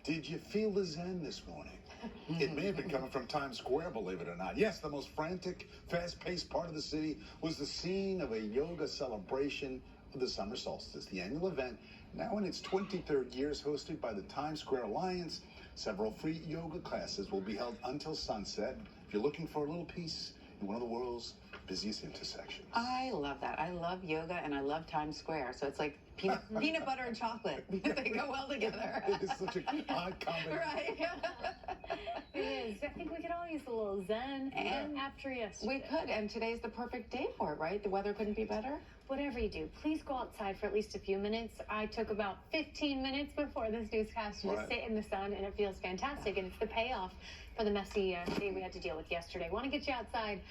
Did you feel the zen this morning? It may have been coming from Times Square, believe it or not. Yes, the most frantic, fast-paced part of the city was the scene of a yoga celebration of the summer solstice. The annual event, now in its 23rd year, is hosted by the Times Square Alliance. Several free yoga classes will be held until sunset. If you're looking for a little peace in one of the world's busiest intersections. I love that. I love yoga and I love Times Square. So it's like peanut butter and chocolate. They go well together. It is such a odd combination. Right. It is. I think we could all use a little zen And after yesterday. We could, and today's the perfect day for it, right? The weather couldn't be better. Whatever you do, please go outside for at least a few minutes. I took about 15 minutes before this newscast to just sit in the sun, and it feels fantastic. And it's the payoff for the messy day we had to deal with yesterday. Want to get you outside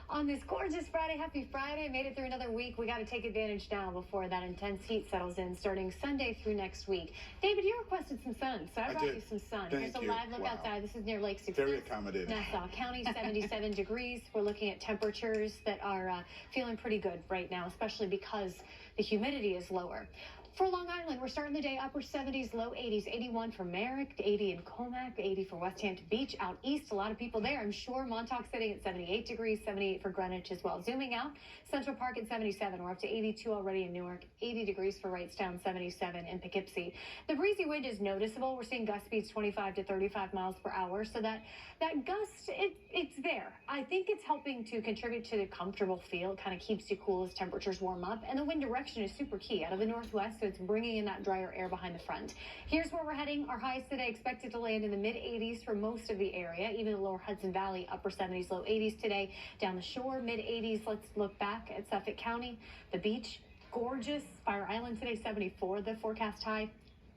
on this gorgeous Friday. Happy Friday. Made it through another week. We got to take advantage now before that intense heat settles in starting Sunday through next week. David, you requested some sun, so I brought you some sun. Here's a live look outside. This is near Lake Success. Very accommodating. Nassau County, 77 degrees. We're looking at temperatures that are feeling pretty good right now, especially because the humidity is lower. For Long Island, we're starting the day upper 70s, low 80s, 81 for Merrick, 80 in Comac, 80 for West Hampton Beach. Out east, a lot of people there. I'm sure Montauk sitting at 78 degrees, 78 for Greenwich as well. Zooming out, Central Park at 77. We're up to 82 already in Newark, 80 degrees for Wrightstown, 77 in Poughkeepsie. The breezy wind is noticeable. We're seeing gust speeds 25 to 35 miles per hour. So that gust, it's there. I think it's helping to contribute to the comfortable feel. It kind of keeps you cool as temperatures warm up. And the wind direction is super key out of the northwest. So it's bringing in that drier air behind the front. Here's where we're heading. Our highs today expected to land in the mid 80s for most of the area, even the lower Hudson Valley, upper 70s, low 80s today. Down the shore, mid 80s. Let's look back at Suffolk County. The beach, gorgeous. Fire Island today, 74, the forecast high.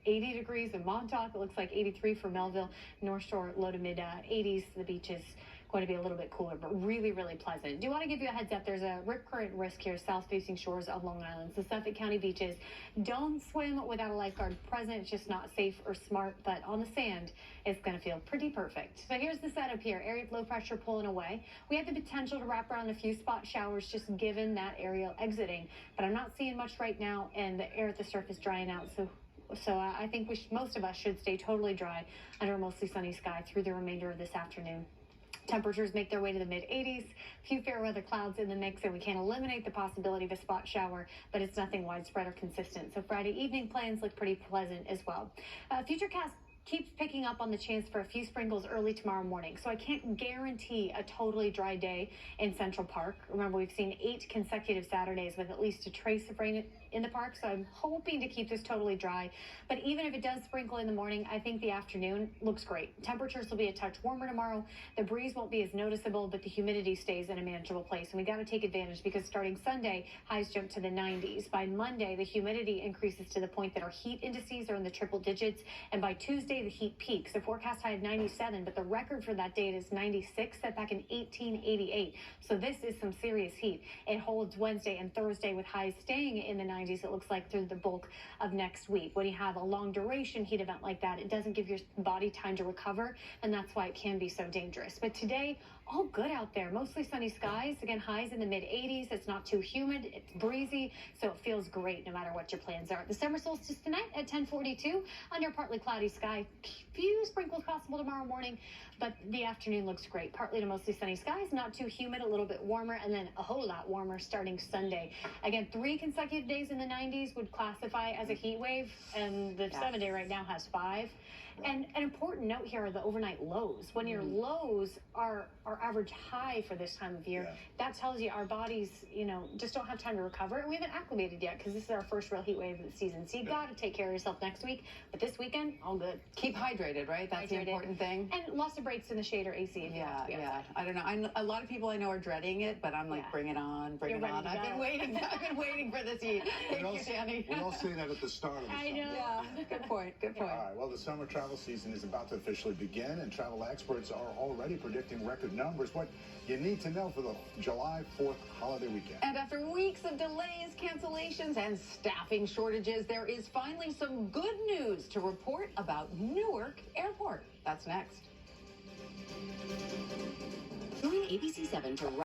80 degrees in Montauk. It looks like 83 for Melville. North Shore, low to mid 80s. The beach is going to be a little bit cooler, but really, really pleasant. Do want to give you a heads up. There's a rip current risk here, south-facing shores of Long Island. So Suffolk County beaches, don't swim without a lifeguard present. It's just not safe or smart, but on the sand, it's going to feel pretty perfect. So here's the setup here. Area of low pressure pulling away. We have the potential to wrap around a few spot showers just given that area exiting, but I'm not seeing much right now, and the air at the surface drying out. So I think most of us should stay totally dry under a mostly sunny sky through the remainder of this afternoon. Temperatures make their way to the mid-80s. Few fair weather clouds in the mix, and we can't eliminate the possibility of a spot shower, but it's nothing widespread or consistent. So Friday evening plans look pretty pleasant as well. Futurecast keeps picking up on the chance for a few sprinkles early tomorrow morning. So I can't guarantee a totally dry day in Central Park. Remember, we've seen 8 consecutive Saturdays with at least a trace of rain in the park. So I'm hoping to keep this totally dry. But even if it does sprinkle in the morning, I think the afternoon looks great. Temperatures will be a touch warmer tomorrow. The breeze won't be as noticeable, but the humidity stays in a manageable place. And we got to take advantage because starting Sunday, highs jump to the 90s. By Monday, the humidity increases to the point that our heat indices are in the triple digits. And by Tuesday, the heat peaks. The forecast high of 97, but the record for that date is 96, set back in 1888. So this is some serious heat. It holds Wednesday and Thursday with highs staying in the 90s, it looks like, through the bulk of next week. When you have a long duration heat event like that, it doesn't give your body time to recover, and that's why it can be so dangerous. But today, all good out there. Mostly sunny skies. Again, highs in the mid-80s. It's not too humid. It's breezy, so it feels great no matter what your plans are. The summer solstice tonight at 10:42 under partly cloudy sky. Few sprinkles possible tomorrow morning, but the afternoon looks great. Partly to mostly sunny skies, not too humid, a little bit warmer, and then a whole lot warmer starting Sunday. Again, 3 consecutive days in the 90s would classify as a heat wave, and the 7-day right now has 5. And an important note here are the overnight lows. When your lows are our average high for this time of year, that tells you our bodies, just don't have time to recover. And we haven't acclimated yet because this is our first real heat wave of the season. So you got to take care of yourself next week. But this weekend, all good. Keep hydrated, right? That's the important thing. And lots of breaks in the shade or AC. If you have to be outside. I don't know. A lot of people I know are dreading it, but I'm like, bring it on, bring it on. I've been waiting for this heat. Thank you, Danny. We all say that at the start of the summer. I know. Yeah, good point. Good point. All right, well, the summer travel season is about to officially begin, and travel experts are already predicting record numbers. What you need to know for the July 4th holiday weekend. And after weeks of delays, cancellations, and staffing shortages, there is finally some good news to report about Newark Airport. That's next. Join ABC7 to